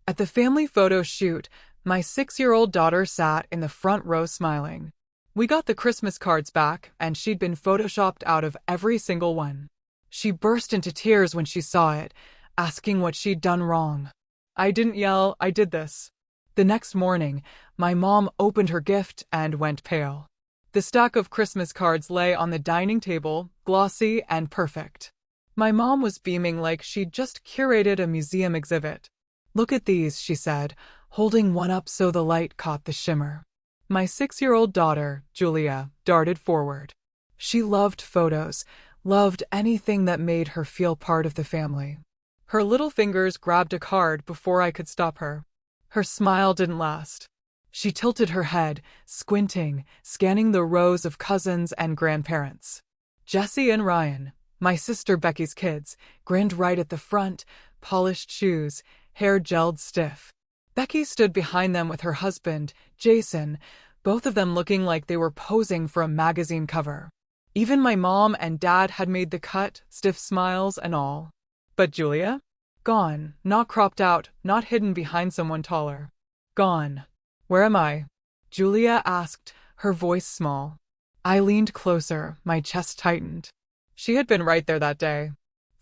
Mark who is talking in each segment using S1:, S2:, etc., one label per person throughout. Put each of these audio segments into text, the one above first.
S1: At the family photo shoot, my 6-year-old daughter sat in the front row smiling. We got the Christmas cards back, and she'd been photoshopped out of every single one. She burst into tears when she saw it, asking what she'd done wrong. I didn't yell, I did this. The next morning, my mom opened her gift and went pale. The stack of Christmas cards lay on the dining table, glossy and perfect. My mom was beaming like she'd just curated a museum exhibit. Look at these, she said, holding one up so the light caught the shimmer. My 6-year-old daughter, Julia, darted forward. She loved photos, loved anything that made her feel part of the family. Her little fingers grabbed a card before I could stop her. Her smile didn't last. She tilted her head, squinting, scanning the rows of cousins and grandparents. Jesse and Ryan, my sister Becky's kids, grinned right at the front, polished shoes, hair gelled stiff. Becky stood behind them with her husband, Jason, both of them looking like they were posing for a magazine cover. Even my mom and dad had made the cut, stiff smiles and all. But Julia? Gone, not cropped out, not hidden behind someone taller. Gone. Where am I? Julia asked, her voice small. I leaned closer, my chest tightened. She had been right there that day.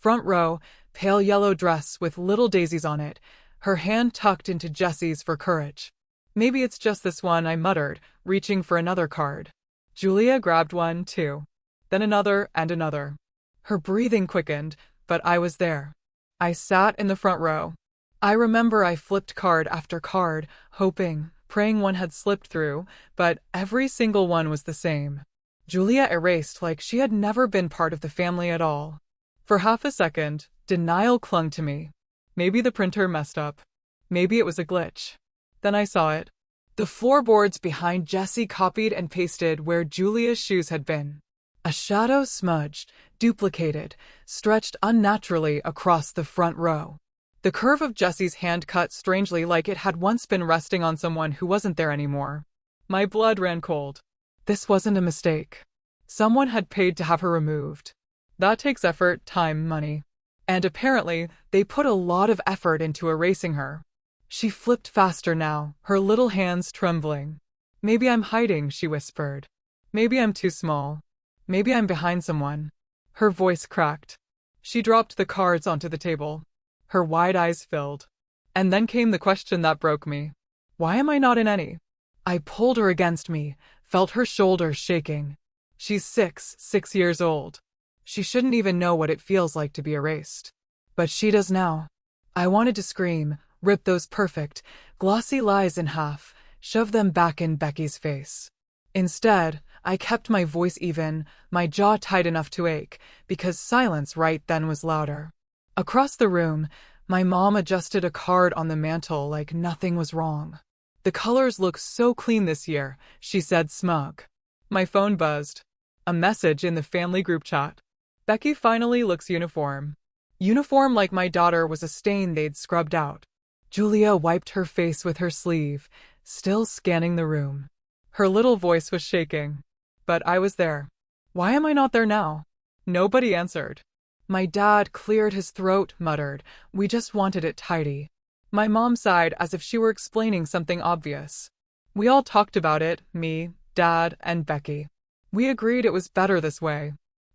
S1: Front row, pale yellow dress with little daisies on it, her hand tucked into Jesse's for courage. Maybe it's just this one, I muttered, reaching for another card. Julia grabbed one, too. Then another and another. Her breathing quickened, but I was there. I sat in the front row. I remember I flipped card after card, hoping, praying one had slipped through, but every single one was the same. Julia erased like she had never been part of the family at all. For half a second, denial clung to me. Maybe the printer messed up. Maybe it was a glitch. Then I saw it. The floorboards behind Jesse copied and pasted where Julia's shoes had been. A shadow smudged, duplicated, stretched unnaturally across the front row. The curve of Jesse's hand cut strangely like it had once been resting on someone who wasn't there anymore. My blood ran cold. This wasn't a mistake. Someone had paid to have her removed. That takes effort, time, money. And apparently, they put a lot of effort into erasing her. She flipped faster now, her little hands trembling. Maybe I'm hiding, she whispered. Maybe I'm too small. Maybe I'm behind someone. Her voice cracked. She dropped the cards onto the table. Her wide eyes filled. And then came the question that broke me. Why am I not in any? I pulled her against me, felt her shoulders shaking. She's 6 years old. She shouldn't even know what it feels like to be erased. But she does now. I wanted to scream, rip those perfect, glossy lies in half, shove them back in Becky's face. Instead, I kept my voice even, my jaw tight enough to ache, because silence right then was louder. Across the room, my mom adjusted a card on the mantel like nothing was wrong. The colors look so clean this year, she said smug. My phone buzzed. A message in the family group chat. Becky finally looks uniform. Uniform like my daughter was a stain they'd scrubbed out. Julia wiped her face with her sleeve, still scanning the room. Her little voice was shaking. But I was there. Why am I not there now? Nobody answered. My dad cleared his throat, muttered, we just wanted it tidy. My mom sighed as if she were explaining something obvious. We all talked about it, me, Dad, and Becky. We agreed it was better this way.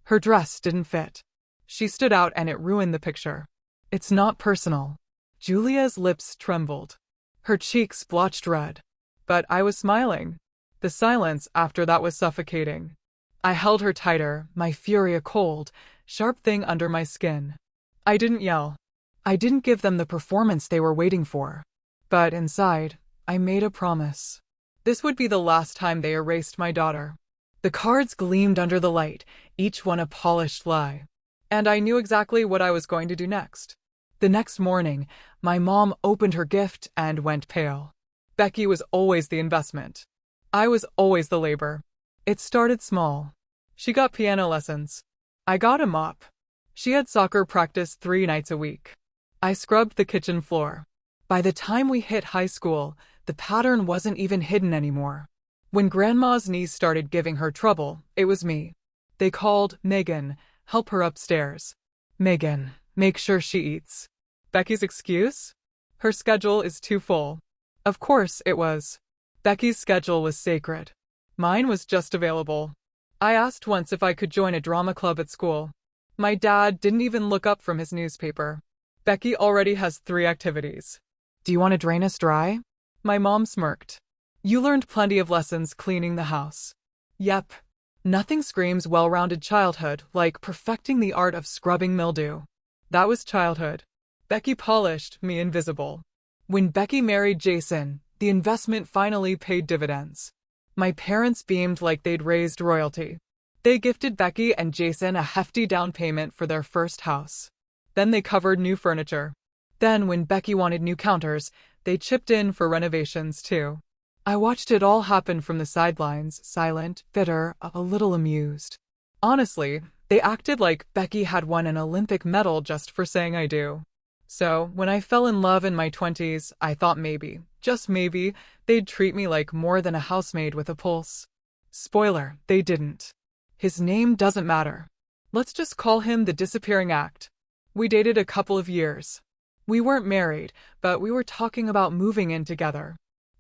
S1: Her dress didn't fit. She stood out and it ruined the picture. It's not personal. Julia's lips trembled. Her cheeks blotched red. But I was smiling. The silence after that was suffocating. I held her tighter, my fury a cold, sharp thing under my skin. I didn't yell. I didn't give them the performance they were waiting for. But inside, I made a promise. This would be the last time they erased my daughter. The cards gleamed under the light, each one a polished lie. And I knew exactly what I was going to do next. The next morning, my mom opened her gift and went pale. Becky was always the investment. I was always the labor. It started small. She got piano lessons. I got a mop. She had soccer practice 3 nights a week. I scrubbed the kitchen floor. By the time we hit high school, the pattern wasn't even hidden anymore. When Grandma's niece started giving her trouble, it was me. They called Megan, help her upstairs. Megan, make sure she eats. Becky's excuse? Her schedule is too full. Of course it was. Becky's schedule was sacred. Mine was just available. I asked once if I could join a drama club at school. My dad didn't even look up from his newspaper. Becky already has 3 activities. Do you want to drain us dry? My mom smirked. You learned plenty of lessons cleaning the house. Yep. Nothing screams well-rounded childhood like perfecting the art of scrubbing mildew. That was childhood. Becky polished me invisible. When Becky married Jason, the investment finally paid dividends. My parents beamed like they'd raised royalty. They gifted Becky and Jason a hefty down payment for their first house. Then they covered new furniture. Then, when Becky wanted new counters, they chipped in for renovations too. I watched it all happen from the sidelines, silent, bitter, a little amused. Honestly, they acted like Becky had won an Olympic medal just for saying I do. So, when I fell in love in my 20s, I thought maybe, just maybe, they'd treat me like more than a housemaid with a pulse. Spoiler, they didn't. His name doesn't matter. Let's just call him the disappearing act. We dated a couple of years. We weren't married, but we were talking about moving in together.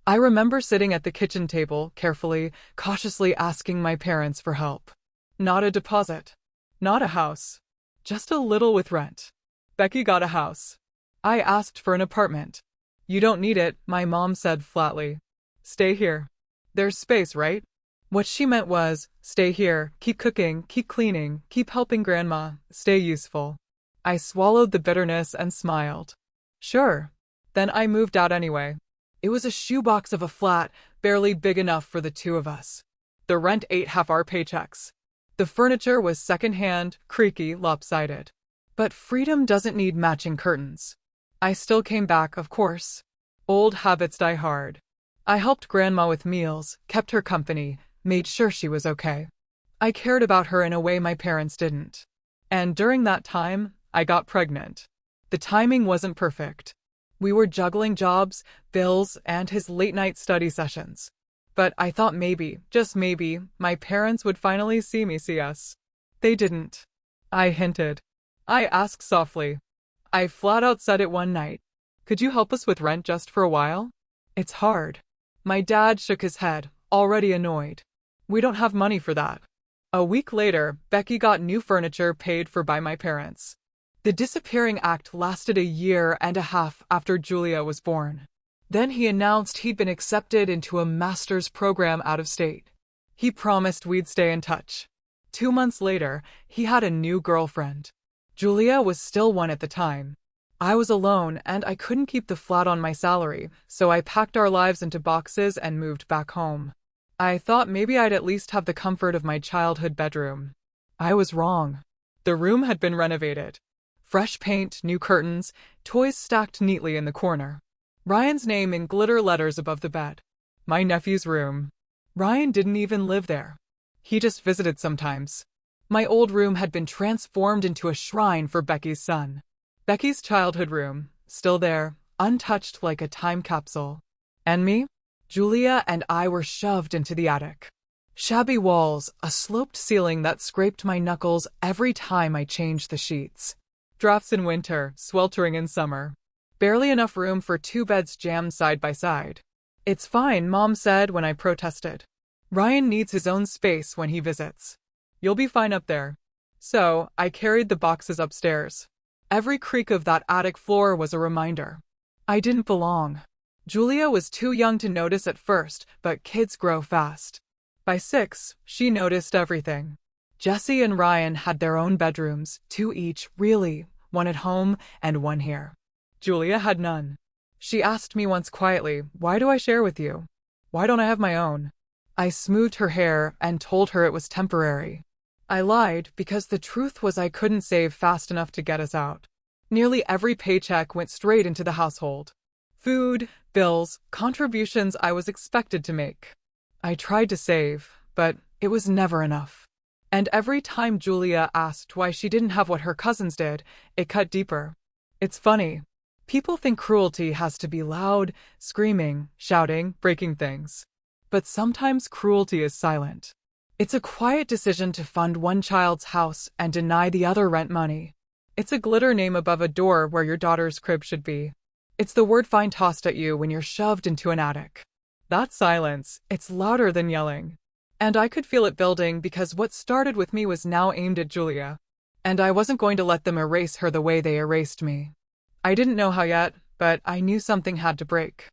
S1: I remember sitting at the kitchen table, carefully, cautiously asking my parents for help. Not a deposit. Not a house. Just a little with rent. Becky got a house. I asked for an apartment. You don't need it, my mom said flatly. Stay here. There's space, right? What she meant was, stay here, keep cooking, keep cleaning, keep helping grandma, stay useful. I swallowed the bitterness and smiled. Sure. Then I moved out anyway. It was a shoebox of a flat, barely big enough for the 2 of us. The rent ate half our paychecks. The furniture was secondhand, creaky, lopsided. But freedom doesn't need matching curtains. I still came back, of course. Old habits die hard. I helped grandma with meals, kept her company, made sure she was okay. I cared about her in a way my parents didn't. And during that time, I got pregnant. The timing wasn't perfect. We were juggling jobs, bills, and his late-night study sessions. But I thought maybe, just maybe, my parents would finally see us. They didn't. I hinted. I asked softly. I flat out said it one night. Could you help us with rent just for a while? It's hard. My dad shook his head, already annoyed. We don't have money for that. A week later, Becky got new furniture paid for by my parents. The disappearing act lasted 1.5 years after Julia was born. Then he announced he'd been accepted into a master's program out of state. He promised we'd stay in touch. 2 months later, he had a new girlfriend. Julia was still 1 at the time. I was alone and I couldn't keep the flat on my salary, so I packed our lives into boxes and moved back home. I thought maybe I'd at least have the comfort of my childhood bedroom. I was wrong. The room had been renovated. Fresh paint, new curtains, toys stacked neatly in the corner. Ryan's name in glitter letters above the bed. My nephew's room. Ryan didn't even live there. He just visited sometimes. My old room had been transformed into a shrine for Becky's son. Becky's childhood room, still there, untouched like a time capsule. And me? Julia and I were shoved into the attic. Shabby walls, a sloped ceiling that scraped my knuckles every time I changed the sheets. Drafts in winter, sweltering in summer. Barely enough room for 2 beds jammed side by side. It's fine, Mom said when I protested. Ryan needs his own space when he visits. You'll be fine up there. So, I carried the boxes upstairs. Every creak of that attic floor was a reminder. I didn't belong. Julia was too young to notice at first, but kids grow fast. By 6, she noticed everything. Jesse and Ryan had their own bedrooms, 2 each, really, 1 at home and 1 here. Julia had none. She asked me once quietly, "Why do I share with you? Why don't I have my own?" I smoothed her hair and told her it was temporary. I lied because the truth was I couldn't save fast enough to get us out. Nearly every paycheck went straight into the household. Food, bills, contributions I was expected to make. I tried to save, but it was never enough. And every time Julia asked why she didn't have what her cousins did, it cut deeper. It's funny. People think cruelty has to be loud, screaming, shouting, breaking things. But sometimes cruelty is silent. It's a quiet decision to fund one child's house and deny the other rent money. It's a glitter name above a door where your daughter's crib should be. It's the word fine tossed at you when you're shoved into an attic. That silence, it's louder than yelling. And I could feel it building because what started with me was now aimed at Julia. And I wasn't going to let them erase her the way they erased me. I didn't know how yet, but I knew something had to break.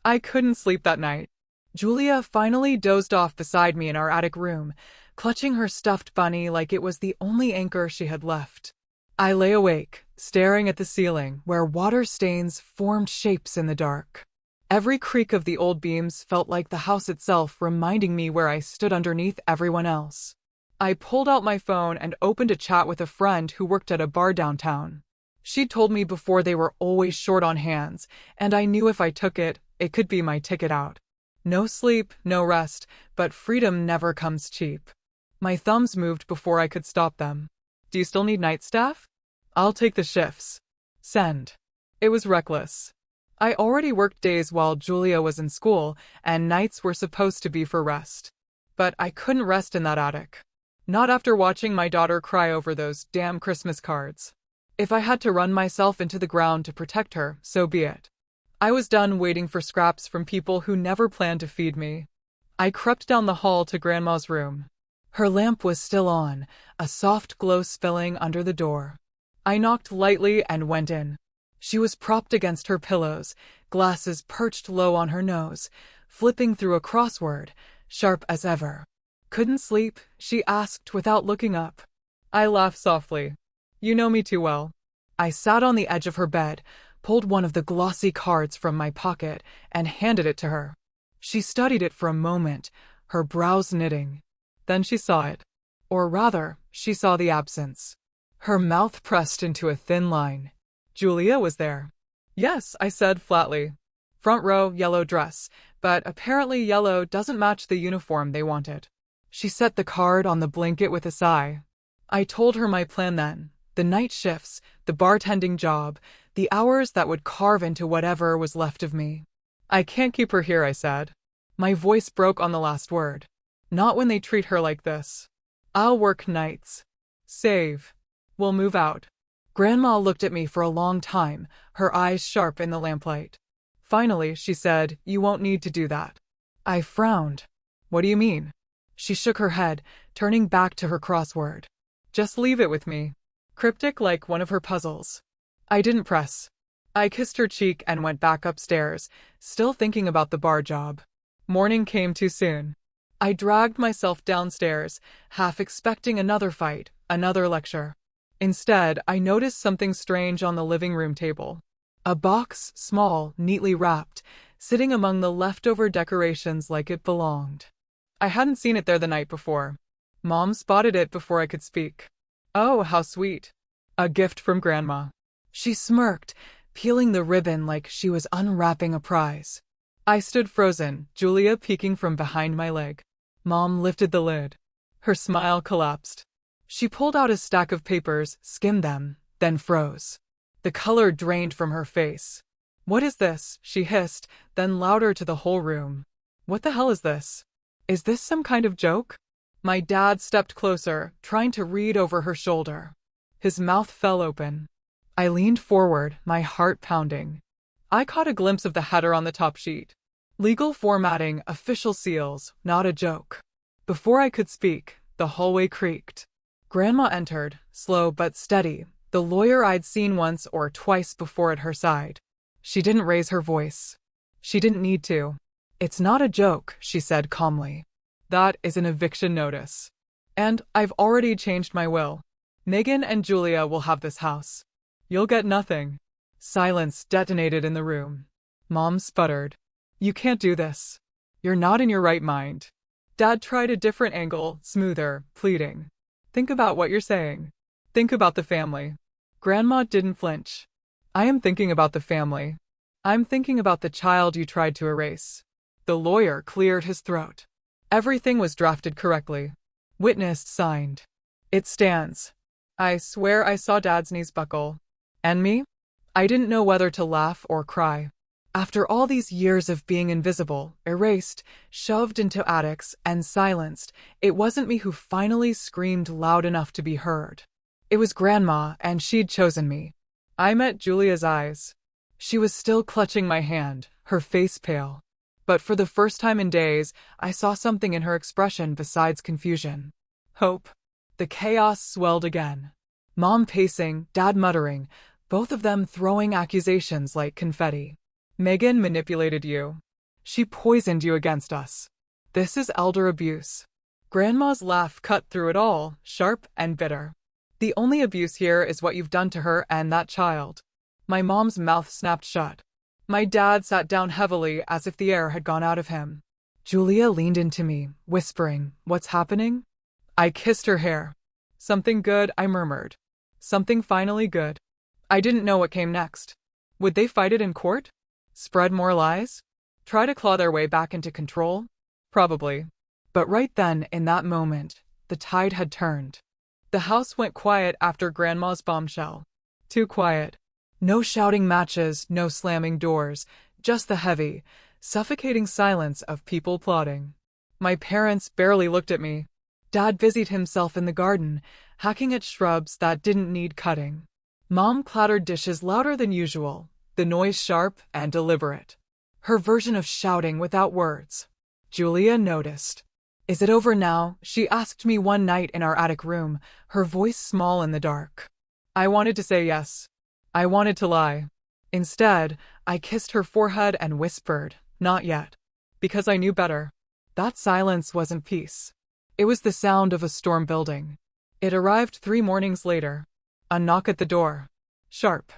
S1: I couldn't sleep that night. Julia finally dozed off beside me in our attic room, clutching her stuffed bunny like it was the only anchor she had left. I lay awake, staring at the ceiling where water stains formed shapes in the dark. Every creak of the old beams felt like the house itself, reminding me where I stood underneath everyone else. I pulled out my phone and opened a chat with a friend who worked at a bar downtown. She'd told me before they were always short on hands, and I knew if I took it, it could be my ticket out. No sleep, no rest, but freedom never comes cheap. My thumbs moved before I could stop them. Do you still need night staff? I'll take the shifts. Send. It was reckless. I already worked days while Julia was in school, and nights were supposed to be for rest. But I couldn't rest in that attic. Not after watching my daughter cry over those damn Christmas cards. If I had to run myself into the ground to protect her, so be it. I was done waiting for scraps from people who never planned to feed me. I crept down the hall to Grandma's room. Her lamp was still on, a soft glow spilling under the door. I knocked lightly and went in. She was propped against her pillows, glasses perched low on her nose, flipping through a crossword, sharp as ever. Couldn't sleep? She asked without looking up. I laughed softly. You know me too well. I sat on the edge of her bed, pulled one of the glossy cards from my pocket, and handed it to her. She studied it for a moment, her brows knitting. Then she saw it. Or rather, she saw the absence. Her mouth pressed into a thin line. Julia was there. Yes, I said flatly. Front row, yellow dress, but apparently yellow doesn't match the uniform they wanted. She set the card on the blanket with a sigh. I told her my plan then. The night shifts, the bartending job, the hours that would carve into whatever was left of me. I can't keep her here, I said. My voice broke on the last word. Not when they treat her like this. I'll work nights. Save. We'll move out. Grandma looked at me for a long time, her eyes sharp in the lamplight. Finally, she said, "You won't need to do that." I frowned. What do you mean? She shook her head, turning back to her crossword. Just leave it with me. Cryptic like one of her puzzles. I didn't press. I kissed her cheek and went back upstairs, still thinking about the bar job. Morning came too soon. I dragged myself downstairs, half expecting another fight, another lecture. Instead, I noticed something strange on the living room table. A box, small, neatly wrapped, sitting among the leftover decorations like it belonged. I hadn't seen it there the night before. Mom spotted it before I could speak. Oh, how sweet. A gift from Grandma. She smirked, peeling the ribbon like she was unwrapping a prize. I stood frozen, Julia peeking from behind my leg. Mom lifted the lid. Her smile collapsed. She pulled out a stack of papers, skimmed them, then froze. The color drained from her face. What is this? She hissed, then louder to the whole room. What the hell is this? Is this some kind of joke? My dad stepped closer, trying to read over her shoulder. His mouth fell open. I leaned forward, my heart pounding. I caught a glimpse of the header on the top sheet. Legal formatting, official seals, not a joke. Before I could speak, the hallway creaked. Grandma entered, slow but steady, the lawyer I'd seen once or twice before at her side. She didn't raise her voice. She didn't need to. It's not a joke, she said calmly. That is an eviction notice. And I've already changed my will. Megan and Julia will have this house. You'll get nothing. Silence detonated in the room. Mom sputtered. You can't do this. You're not in your right mind. Dad tried a different angle, smoother, pleading. Think about what you're saying. Think about the family. Grandma didn't flinch. I am thinking about the family. I'm thinking about the child you tried to erase. The lawyer cleared his throat. Everything was drafted correctly. Witnessed, signed. It stands. I swear I saw Dad's knees buckle. And me? I didn't know whether to laugh or cry. After all these years of being invisible, erased, shoved into attics, and silenced, it wasn't me who finally screamed loud enough to be heard. It was Grandma, and she'd chosen me. I met Julia's eyes. She was still clutching my hand, her face pale. But for the first time in days, I saw something in her expression besides confusion. Hope. The chaos swelled again. Mom pacing, Dad muttering, both of them throwing accusations like confetti. Megan manipulated you. She poisoned you against us. This is elder abuse. Grandma's laugh cut through it all, sharp and bitter. The only abuse here is what you've done to her and that child. My mom's mouth snapped shut. My dad sat down heavily as if the air had gone out of him. Julia leaned into me, whispering, "What's happening?" I kissed her hair. "Something good," I murmured. "Something finally good." I didn't know what came next. Would they fight it in court? Spread more lies? Try to claw their way back into control? Probably. But right then, in that moment, the tide had turned. The house went quiet after Grandma's bombshell. Too quiet. No shouting matches, no slamming doors, just the heavy, suffocating silence of people plotting. My parents barely looked at me. Dad busied himself in the garden, hacking at shrubs that didn't need cutting. Mom clattered dishes louder than usual, the noise sharp and deliberate. Her version of shouting without words. Julia noticed. "Is it over now?" she asked me one night in our attic room, her voice small in the dark. I wanted to say yes. I wanted to lie. Instead, I kissed her forehead and whispered, "Not yet." Because I knew better. That silence wasn't peace. It was the sound of a storm building. It arrived 3 mornings later. A knock at the door. Sharp.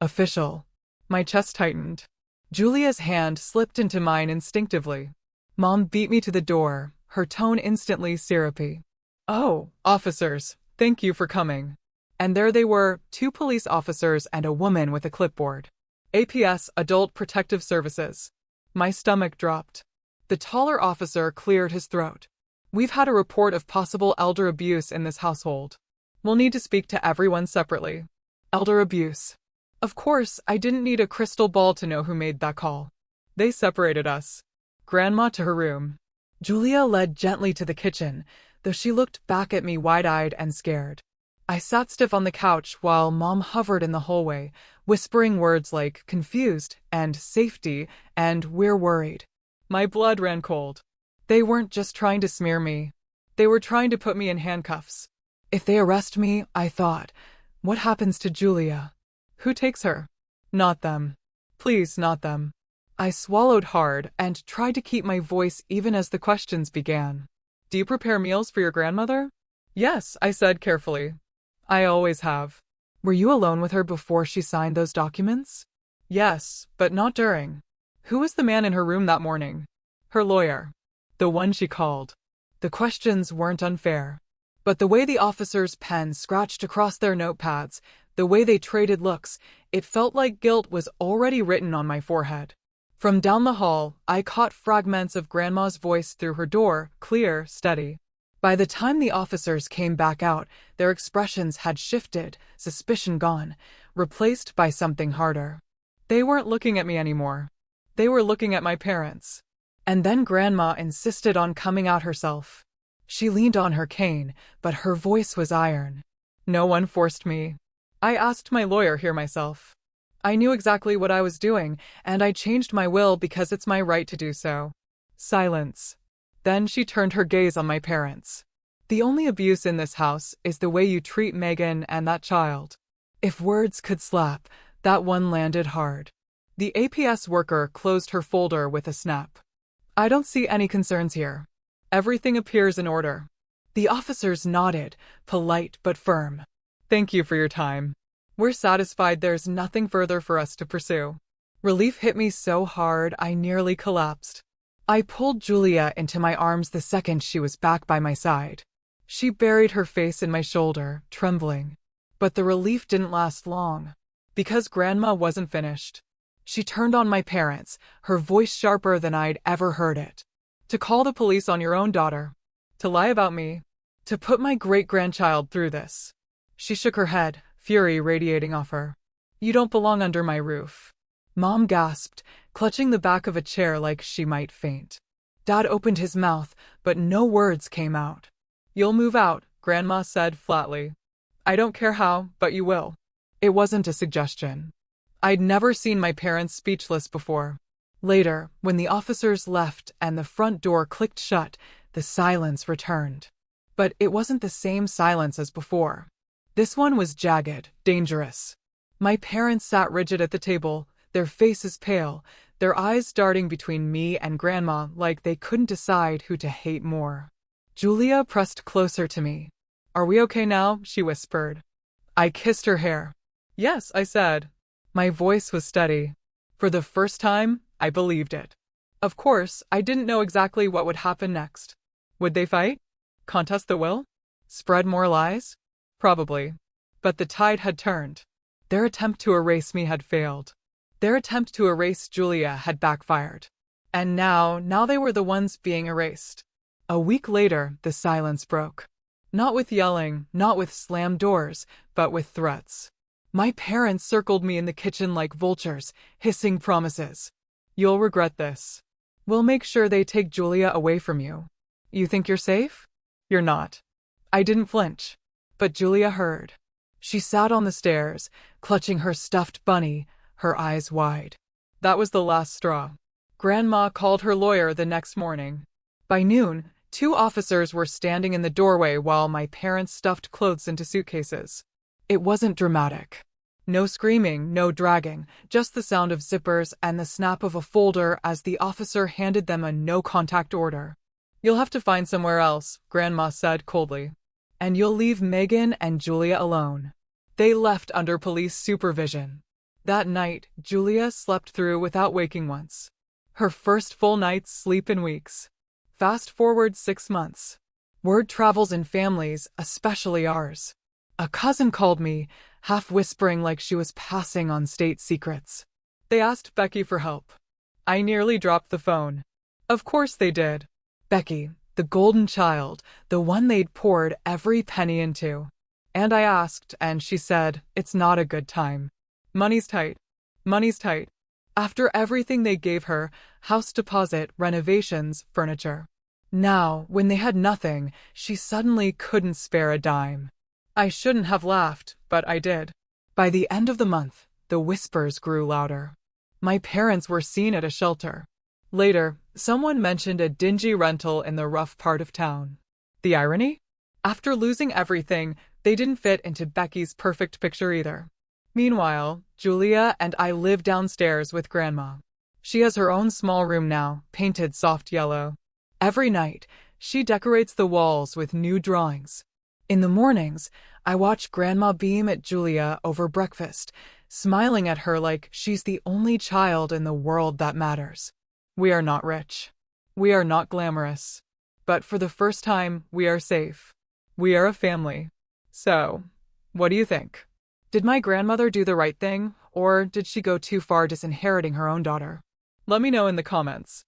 S1: Official. My chest tightened. Julia's hand slipped into mine instinctively. Mom beat me to the door, her tone instantly syrupy. "Oh, officers, thank you for coming." And there they were, 2 police officers and a woman with a clipboard. APS, Adult Protective Services. My stomach dropped. The taller officer cleared his throat. "We've had a report of possible elder abuse in this household. We'll need to speak to everyone separately." Elder abuse. Of course, I didn't need a crystal ball to know who made that call. They separated us. Grandma to her room. Julia led gently to the kitchen, though she looked back at me wide-eyed and scared. I sat stiff on the couch while Mom hovered in the hallway, whispering words like confused and safety and we're worried. My blood ran cold. They weren't just trying to smear me. They were trying to put me in handcuffs. If they arrest me, I thought, what happens to Julia? Who takes her? Not them. Please, not them. I swallowed hard and tried to keep my voice even as the questions began. "Do you prepare meals for your grandmother?" "Yes," I said carefully. "I always have." "Were you alone with her before she signed those documents?" "Yes, but not during." "Who was the man in her room that morning?" "Her lawyer. The one she called." The questions weren't unfair. But the way the officers' pens scratched across their notepads, the way they traded looks, it felt like guilt was already written on my forehead. From down the hall, I caught fragments of Grandma's voice through her door, clear, steady. By the time the officers came back out, their expressions had shifted, suspicion gone, replaced by something harder. They weren't looking at me anymore. They were looking at my parents. And then Grandma insisted on coming out herself. She leaned on her cane, but her voice was iron. "No one forced me. I asked my lawyer here myself. I knew exactly what I was doing, and I changed my will because it's my right to do so." Silence. Then she turned her gaze on my parents. "The only abuse in this house is the way you treat Megan and that child." If words could slap, that one landed hard. The APS worker closed her folder with a snap. "I don't see any concerns here. Everything appears in order." The officers nodded, polite but firm. "Thank you for your time. We're satisfied there's nothing further for us to pursue." Relief hit me so hard I nearly collapsed. I pulled Julia into my arms the second she was back by my side. She buried her face in my shoulder, trembling. But the relief didn't last long. Because Grandma wasn't finished. She turned on my parents, her voice sharper than I'd ever heard it. "To call the police on your own daughter. To lie about me. To put my great-grandchild through this." She shook her head, fury radiating off her. "You don't belong under my roof." Mom gasped, clutching the back of a chair like she might faint. Dad opened his mouth, but no words came out. "You'll move out," Grandma said flatly. "I don't care how, but you will." It wasn't a suggestion. I'd never seen my parents speechless before. Later, when the officers left and the front door clicked shut, the silence returned. But it wasn't the same silence as before. This one was jagged, dangerous. My parents sat rigid at the table, their faces pale, their eyes darting between me and Grandma like they couldn't decide who to hate more. Julia pressed closer to me. "Are we okay now?" she whispered. I kissed her hair. "Yes," I said. My voice was steady. For the first time, I believed it. Of course, I didn't know exactly what would happen next. Would they fight? Contest the will? Spread more lies? Probably. But the tide had turned. Their attempt to erase me had failed. Their attempt to erase Julia had backfired. And now they were the ones being erased. A week later, the silence broke. Not with yelling, not with slammed doors, but with threats. My parents circled me in the kitchen like vultures, hissing promises. "You'll regret this. We'll make sure they take Julia away from you. You think you're safe? You're not." I didn't flinch. But Julia heard. She sat on the stairs, clutching her stuffed bunny, her eyes wide. That was the last straw. Grandma called her lawyer the next morning. By noon, 2 officers were standing in the doorway while my parents stuffed clothes into suitcases. It wasn't dramatic. No screaming, no dragging, just the sound of zippers and the snap of a folder as the officer handed them a no-contact order. "You'll have to find somewhere else," Grandma said coldly. "And you'll leave Megan and Julia alone." They left under police supervision. That night, Julia slept through without waking once. Her first full night's sleep in weeks. Fast forward 6 months. Word travels in families, especially ours. A cousin called me, half whispering like she was passing on state secrets. They asked Becky for help. I nearly dropped the phone. Of course they did. Becky, the golden child, the one they'd poured every penny into. And I asked, and she said, "It's not a good time. Money's tight. Money's tight." After everything they gave her, house deposit, renovations, furniture. Now, when they had nothing, she suddenly couldn't spare a dime. I shouldn't have laughed, but I did. By the end of the month, the whispers grew louder. My parents were seen at a shelter. Later, someone mentioned a dingy rental in the rough part of town. The irony? After losing everything, they didn't fit into Becky's perfect picture either. Meanwhile, Julia and I live downstairs with Grandma. She has her own small room now, painted soft yellow. Every night, she decorates the walls with new drawings. In the mornings, I watch Grandma beam at Julia over breakfast, smiling at her like she's the only child in the world that matters. We are not rich. We are not glamorous. But for the first time, we are safe. We are a family. So, what do you think? Did my grandmother do the right thing, or did she go too far disinheriting her own daughter? Let me know in the comments.